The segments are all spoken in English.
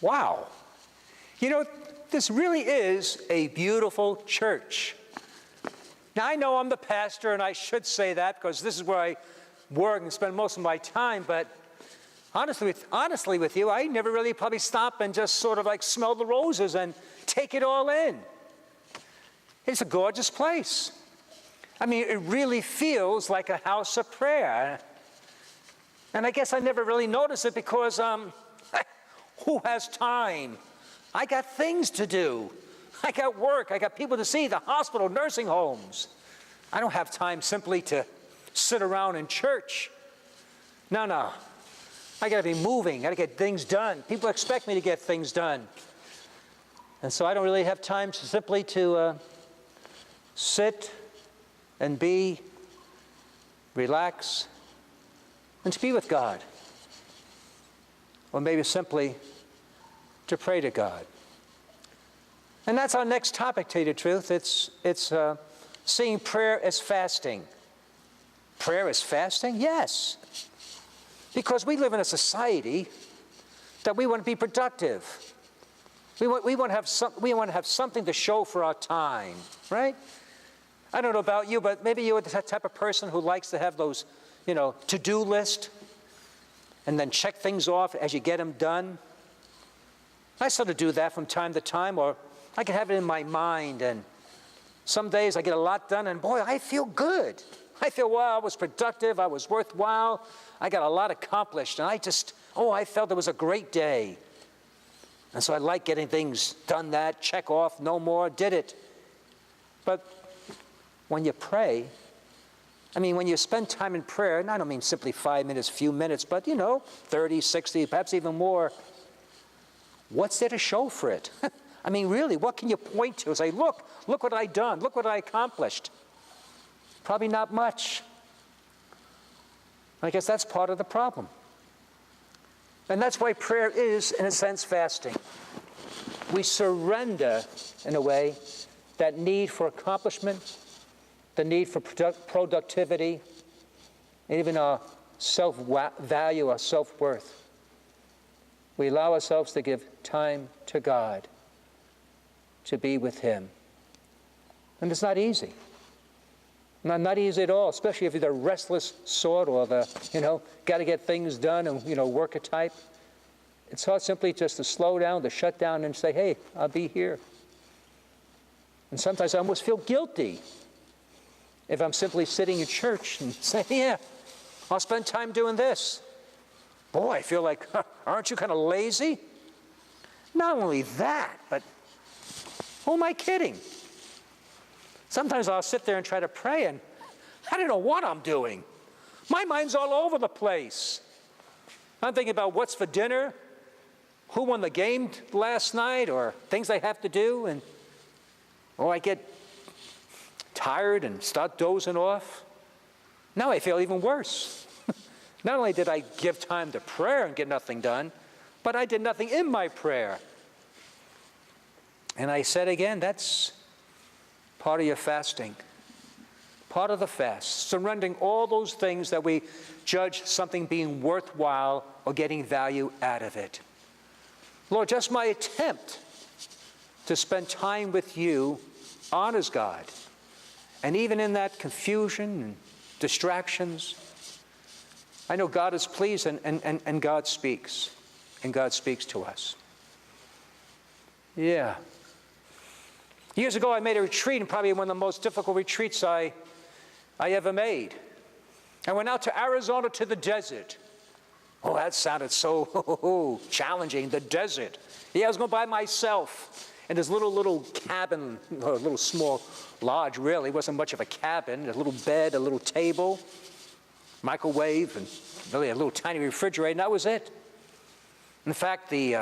Wow. You know, this really is a beautiful church. Now, I know I'm the pastor, and I should say that because this is where I work and spend most of my time, but honestly with you, I never really probably stop and just sort of like smell the roses and take it all in. It's a gorgeous place. I mean, it really feels like a house of prayer. And I guess I never really noticed it because who has time? I got things to do. I got work. I got people to see, the hospital, nursing homes. I don't have time simply to sit around in church. No. I got to be moving. I got to get things done. People expect me to get things done. And so I don't really have time simply to sit and be, relax, and to be with God. Or maybe simply to pray to God. And that's our next topic, to tell you the truth. It's seeing prayer as fasting. Prayer as fasting? Yes. Because we live in a society that we want to be productive. We want to have something to show for our time, right? I don't know about you, but maybe you're the type of person who likes to have those, to-do list and then check things off as you get them done. I sort of do that from time to time, or I can have it in my mind, and some days I get a lot done, and boy, I feel good. I feel, wow, I was productive, I was worthwhile, I got a lot accomplished, and I felt it was a great day. And so I like getting things done, check off, no more, did it. But when you pray, when you spend time in prayer, and I don't mean simply 5 minutes, few minutes, but 30, 60, perhaps even more, what's there to show for it? Really, what can you point to? Say, look what I done, look what I accomplished. Probably not much. I guess that's part of the problem. And that's why prayer is, in a sense, fasting. We surrender, in a way, that need for accomplishment, the need for productivity, and even our self-value, our self-worth. We allow ourselves to give time to God, to be with Him. And it's not easy. Not easy at all, especially if you're the restless sort or the, got to get things done and, worker type. It's hard simply just to slow down, to shut down and say, hey, I'll be here. And sometimes I almost feel guilty if I'm simply sitting in church and saying, yeah, I'll spend time doing this. Boy, I feel like, aren't you kind of lazy? Not only that, but who am I kidding? Sometimes I'll sit there and try to pray, and I don't know what I'm doing. My mind's all over the place. I'm thinking about what's for dinner, who won the game last night, or things I have to do, and I get tired and start dozing off. Now I feel even worse. Not only did I give time to prayer and get nothing done, but I did nothing in my prayer. And I said again, that's part of your fasting. Part of the fast. Surrendering all those things that we judge something being worthwhile or getting value out of it. Lord, just my attempt to spend time with you honors God. And even in that confusion and distractions, I know God is pleased and God speaks. And God speaks to us. Yeah. Years ago, I made a retreat, and probably one of the most difficult retreats I ever made. I went out to Arizona to the desert. Oh, that sounded so challenging, the desert. Yeah, I was going by myself in this little cabin, a little small lodge, really. It wasn't much of a cabin, a little bed, a little table, microwave, and really a little tiny refrigerator, and that was it. In fact, they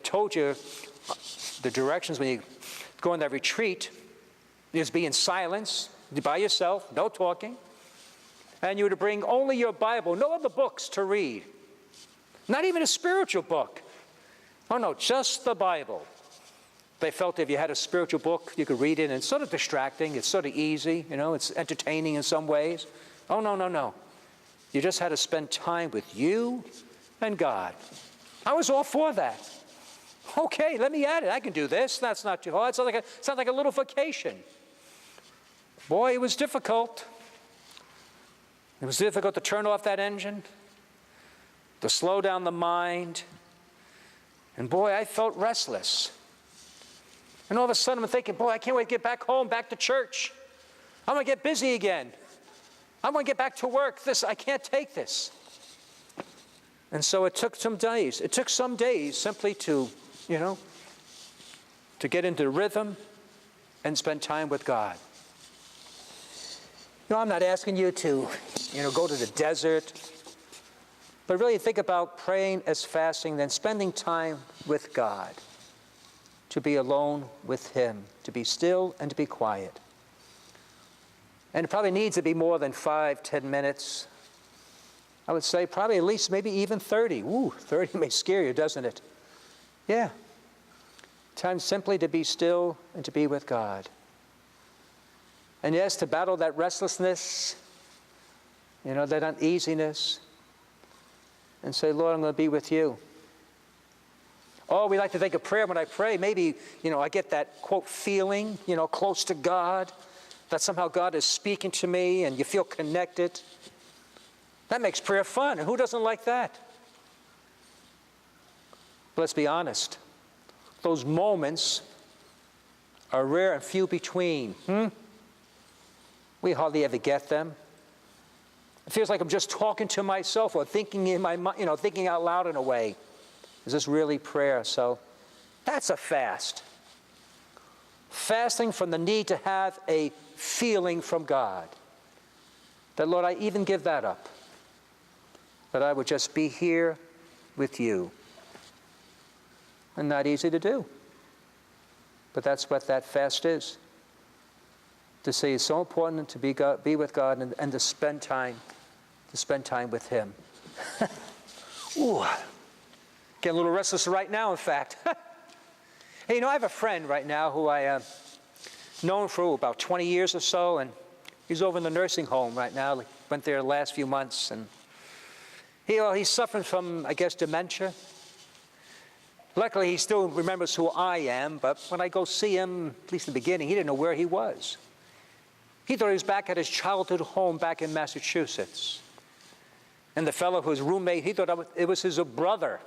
told you the directions when you go on that retreat is be in silence, by yourself, no talking, and you were to bring only your Bible, no other books to read, not even a spiritual book. Oh no, just the Bible. They felt if you had a spiritual book, you could read it, and it's sort of distracting, it's sort of easy, it's entertaining in some ways. Oh no. You just had to spend time with you and God. I was all for that. Okay, let me at it. I can do this. That's not too hard. It sounds like a little vacation. Boy, it was difficult. It was difficult to turn off that engine, to slow down the mind. And boy, I felt restless. And all of a sudden I'm thinking, boy, I can't wait to get back home, back to church. I'm going to get busy again. I'm going to get back to work. I can't take this. And so it took some days. It took some days simply to get into the rhythm and spend time with God. I'm not asking you to, go to the desert, but really think about praying as fasting, then spending time with God, to be alone with Him, to be still and to be quiet. And it probably needs to be more than 5-10 minutes. I would say probably at least maybe even 30. 30 may scare you, doesn't it? Yeah. Time simply to be still and to be with God. And yes, to battle that restlessness, that uneasiness, and say, Lord, I'm going to be with you. Oh, we like to think of prayer when I pray. Maybe, I get that, quote, feeling, close to God, that somehow God is speaking to me and you feel connected. That makes prayer fun, and who doesn't like that? But let's be honest. Those moments are rare and few between. We hardly ever get them. It feels like I'm just talking to myself or thinking in my mind, thinking out loud in a way. Is this really prayer? So that's a fast. Fasting from the need to have a feeling from God. That, Lord, I even give that up. That I would just be here with you. And not easy to do. But that's what that fast is. To say it's so important to be with God and to spend time with Him. Ooh, getting a little restless right now, in fact. Hey, I have a friend right now who I known for about 20 years or so, and he's over in the nursing home right now. Went there the last few months, and he's suffering from, I guess, dementia. Luckily, he still remembers who I am, but when I go see him, at least in the beginning, he didn't know where he was. He thought he was back at his childhood home back in Massachusetts. And the fellow whose roommate, he thought it was his brother.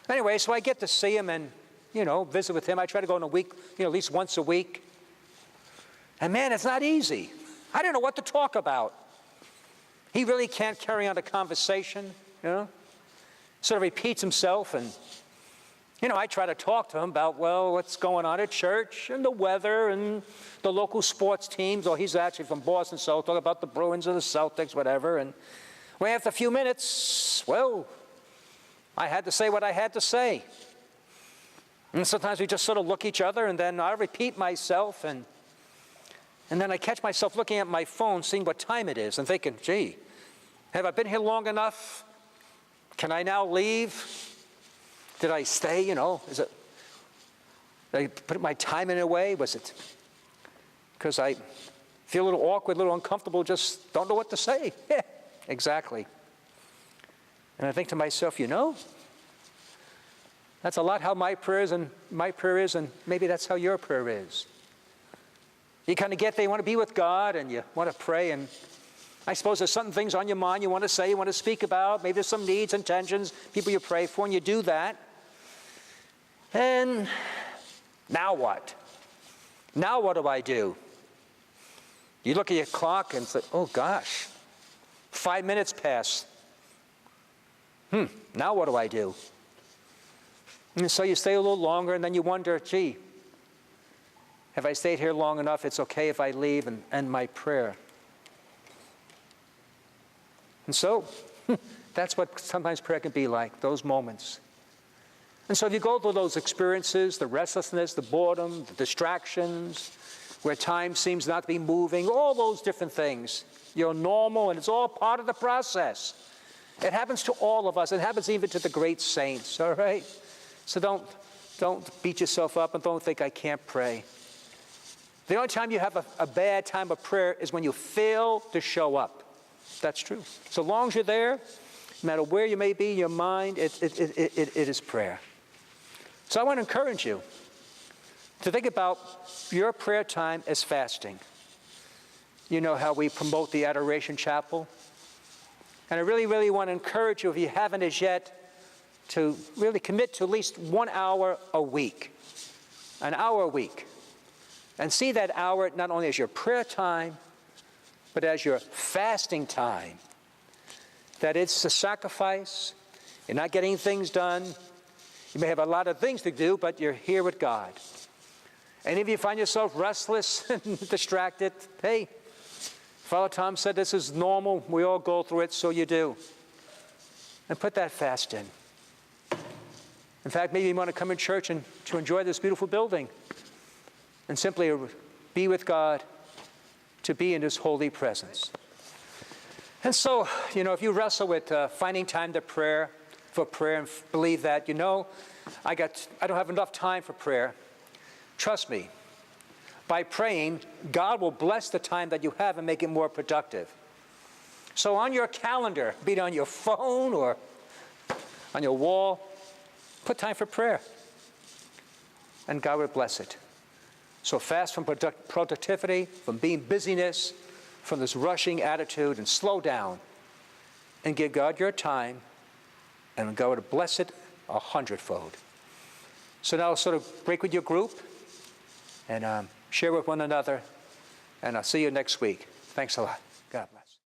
Anyway, so I get to see him and, visit with him. I try to go in a week, at least once a week. And man, it's not easy. I don't know what to talk about. He really can't carry on a conversation, Sort of repeats himself and, I try to talk to him about, what's going on at church and the weather and the local sports teams. Or he's actually from Boston, so talk about the Bruins or the Celtics, whatever. And after a few minutes, I had to say what I had to say. And sometimes we just sort of look at each other, and then I repeat myself, and then I catch myself looking at my phone, seeing what time it is, and thinking, gee, have I been here long enough? Can I now leave? Did I stay, did I put my time in a way? Was it because I feel a little awkward, a little uncomfortable, just don't know what to say? Yeah, exactly. And I think to myself, that's a lot how my prayer is, and maybe that's how your prayer is. You kind of get there, you want to be with God, and you want to pray, and I suppose there's certain things on your mind you want to say, you want to speak about. Maybe there's some needs, intentions, people you pray for, and you do that. And now what? Now what do I do? You look at your clock and say, oh gosh, 5 minutes pass. Now what do I do? And so you stay a little longer, and then you wonder, gee, have I stayed here long enough? It's okay if I leave and end my prayer. And so, that's what sometimes prayer can be like, those moments. And so if you go through those experiences, the restlessness, the boredom, the distractions, where time seems not to be moving, all those different things, you're normal, and it's all part of the process. It happens to all of us. It happens even to the great saints, all right? So don't beat yourself up and don't think I can't pray. The only time you have a bad time of prayer is when you fail to show up. That's true. So long as you're there, no matter where you may be in your mind, it is prayer. So I want to encourage you to think about your prayer time as fasting. You know how we promote the Adoration Chapel? And I really, really want to encourage you, if you haven't as yet, to really commit to at least 1 hour a week. An hour a week. And see that hour not only as your prayer time, but as your fasting time. That it's a sacrifice. You're not getting things done. You may have a lot of things to do, but you're here with God. And if you find yourself restless and distracted, hey, Father Tom said this is normal. We all go through it, so you do. And put that fast in. In fact, maybe you want to come in church and to enjoy this beautiful building and simply be with God, to be in His holy presence. And so, if you wrestle with finding time for prayer and believe that, I don't have enough time for prayer, trust me, by praying, God will bless the time that you have and make it more productive. So on your calendar, be it on your phone or on your wall, put time for prayer. And God will bless it. So fast from productivity, from being busyness, from this rushing attitude, and slow down and give God your time, and God will bless it 100-fold. So now sort of break with your group and share with one another, and I'll see you next week. Thanks a lot. God bless.